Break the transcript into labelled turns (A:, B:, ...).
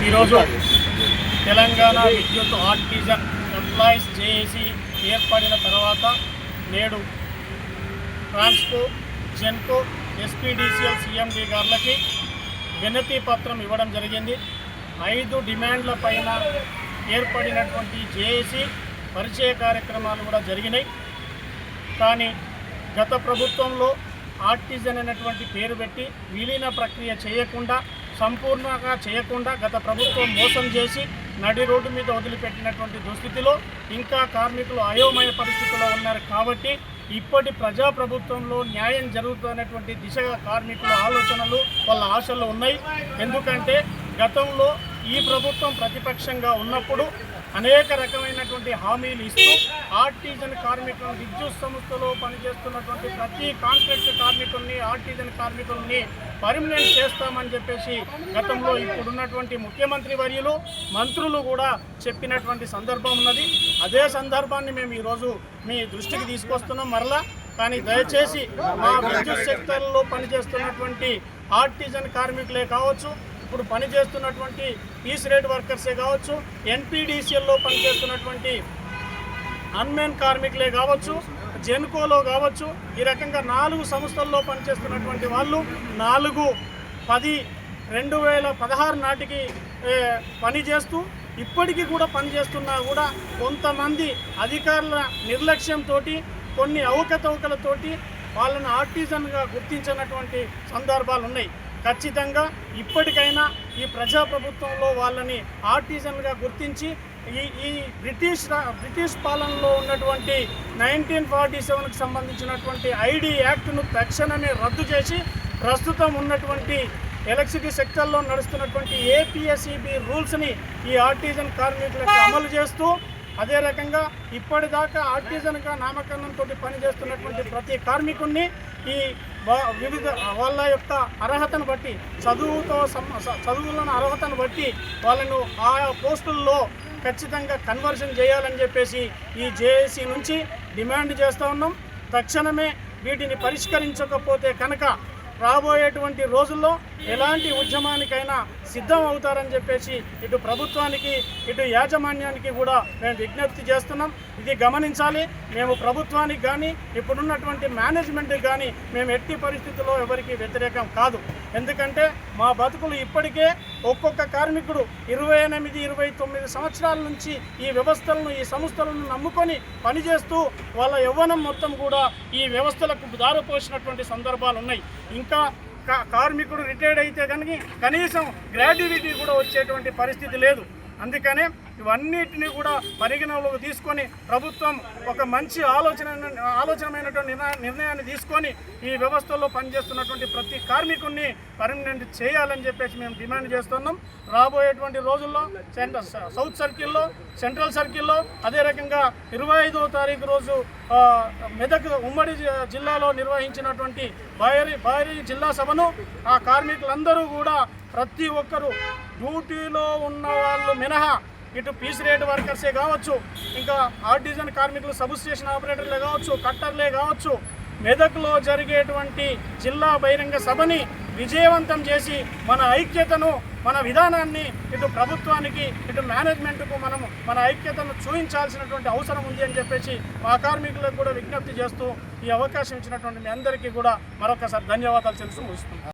A: ఈరోజు తెలంగాణ విద్యుత్ artisan employees JAC ఏర్పడిన తర్వాత నేడు ట్రాన్స్కో, జెన్కో, ఎస్పీడీసీఎల్ సిఎండి గారులకి వినతి పత్రం ఇవ్వడం జరిగింది. 5 డిమాండ్ల పైన ఏర్పడినటువంటి జేఏసీ పరిచయ కార్యక్రమాలు కూడా జరిగినాయి. కానీ గత ప్రభుత్వంలో ఆర్టిజన్ అనేటువంటి పేరు పెట్టి విలీన ప్రక్రియ చేయకుండా, సంపూర్ణంగా చేయకుండా గత ప్రభుత్వం మోసం చేసి నడి రోడ్డు మీద వదిలిపెట్టినటువంటి దుస్థితిలో ఇంకా కార్మికులు అయోమయ పరిస్థితుల్లో ఉన్నారు. కాబట్టి ఇప్పటి ప్రజాప్రభుత్వంలో న్యాయం జరుగుతున్నటువంటి దిశగా కార్మికుల ఆలోచనలు, వాళ్ళ ఆశలు ఉన్నాయి. ఎందుకంటే గతంలో ఈ ప్రభుత్వం ప్రతిపక్షంగా ఉన్నప్పుడు అనేక రకమైనటువంటి హామీలు ఇస్తూ ఆర్టిజన్ కార్మికులను, విద్యుత్ సంస్థలో పనిచేస్తున్నటువంటి ప్రతి కాంట్రాక్ట్ కార్మికుల్ని, ఆర్టిజన్ కార్మికుల్ని పర్మనెంట్ చేస్తామని చెప్పేసి గతంలో ఇప్పుడున్నటువంటి ముఖ్యమంత్రి వర్యులు, మంత్రులు కూడా చెప్పినటువంటి సందర్భం ఉన్నది. అదే సందర్భాన్ని మేము ఈరోజు మీ దృష్టికి తీసుకొస్తున్నాం మరలా. కానీ దయచేసి మా విద్యుత్ సెక్టర్లో పనిచేస్తున్నటువంటి ఆర్టిజన్ కార్మికులే కావచ్చు, ఇప్పుడు పనిచేస్తున్నటువంటి పీస్ రేట్ వర్కర్సే కావచ్చు, ఎన్పీడీసీఎల్లో పనిచేస్తున్నటువంటి అన్మెన్ కార్మికులే కావచ్చు, జెన్కోలో కావచ్చు, ఈ రకంగా 4 సంస్థల్లో పనిచేస్తున్నటువంటి వాళ్ళు 4/10/2016 నాటికి పనిచేస్తూ ఇప్పటికీ కూడా పనిచేస్తున్నా కూడా కొంతమంది అధికారుల నిర్లక్ష్యంతో, కొన్ని అవకతవకలతోటి వాళ్ళని ఆర్టిజన్గా గుర్తించినటువంటి సందర్భాలు ఉన్నాయి. ఖచ్చితంగా ఇప్పటికైనా ఈ ప్రజాప్రభుత్వంలో వాళ్ళని ఆర్టిజన్గా గుర్తించి ఈ బ్రిటిష్ పాలనలో ఉన్నటువంటి 1947కి సంబంధించినటువంటి ఐడి యాక్ట్ను తక్షణమే రద్దు చేసి ప్రస్తుతం ఉన్నటువంటి ఎలక్ట్రిసిటీ సెక్టర్లో నడుస్తున్నటువంటి ఏపీఎస్ఈబీ రూల్స్ని ఈ ఆర్టిజన్ కార్మికులకు అమలు చేస్తూ, అదే రకంగా ఇప్పటిదాకా ఆర్టిజన్గా నామకరణంతో పనిచేస్తున్నటువంటి ప్రతి కార్మికుడిని ఈ వివిధ వాళ్ళ యొక్క అర్హతను బట్టి, చదువులను అర్హతను బట్టి వాళ్ళను ఆ పోస్టుల్లో ఖచ్చితంగా కన్వర్షన్ చేయాలని చెప్పేసి ఈ జేఏసీ నుంచి డిమాండ్ చేస్తూ ఉన్నాం. తక్షణమే వీటిని పరిష్కరించకపోతే కనుక రాబోయేటువంటి రోజుల్లో ఎలాంటి ఉద్యమానికైనా సిద్ధం అవుతారని చెప్పేసి ఇటు ప్రభుత్వానికి, ఇటు యాజమాన్యానికి కూడా మేము విజ్ఞప్తి చేస్తున్నాం. ఇది గమనించాలి. మేము ప్రభుత్వానికి కానీ, ఇప్పుడున్నటువంటి మేనేజ్మెంట్కి కానీ మేము ఎట్టి పరిస్థితుల్లో ఎవరికి వ్యతిరేకం కాదు. ఎందుకంటే మా బతుకులు ఇప్పటికే ఒక్కొక్క కార్మికుడు 28-29 సంవత్సరాల నుంచి ఈ వ్యవస్థలను, ఈ సంస్థలను నమ్ముకొని పనిచేస్తూ వాళ్ళ యవ్వనం మొత్తం కూడా ఈ వ్యవస్థలకు దారిపోసినటువంటి సందర్భాలు ఉన్నాయి. ఇంకా కార్మికుడు రిటైర్డ్ అయితే కనుక కనీసం గ్రాడ్యుయేటీ కూడా వచ్చేటువంటి పరిస్థితి లేదు. అందుకనే ఇవన్నిటిని కూడా పరిగణలోకి తీసుకొని ప్రభుత్వం ఒక మంచి ఆలోచనమైనటువంటి నిర్ణయాన్ని తీసుకొని ఈ వ్యవస్థలో పనిచేస్తున్నటువంటి ప్రతి కార్మికుడిని పర్మనెంట్ చేయాలని చెప్పేసి మేము డిమాండ్ చేస్తున్నాం. రాబోయేటువంటి రోజుల్లో సౌత్ సర్కిల్లో, సెంట్రల్ సర్కిల్లో, అదే రకంగా 25వ తారీఖు రోజు మెదక్ ఉమ్మడి జిల్లాలో నిర్వహించినటువంటి భారీ జిల్లా సభను ఆ కార్మికులందరూ కూడా ప్రతి ఒక్కరూ డ్యూటీలో ఉన్న వాళ్ళు మినహా, ఇటు పీస్ రేట్ వర్కర్సే కావచ్చు, ఇంకా ఆర్టిజన్ కార్మికులు, సబ్ స్టేషన్ ఆపరేటర్లే కావచ్చు, కట్టర్లే కావచ్చు, మెదక్లో జరిగేటువంటి జిల్లా బహిరంగ సభని విజయవంతం చేసి మన ఐక్యతను, మన విధానాన్ని ఇటు ప్రభుత్వానికి, ఇటు మేనేజ్మెంట్కు మన ఐక్యతను చూపించాల్సినటువంటి అవసరం ఉంది అని చెప్పేసి మా కార్మికులకు కూడా విజ్ఞప్తి చేస్తూ ఈ అవకాశం ఇచ్చినటువంటి మీ అందరికీ కూడా మరొకసారి ధన్యవాదాలు తెలుస్తూ ముగిస్తున్నాం.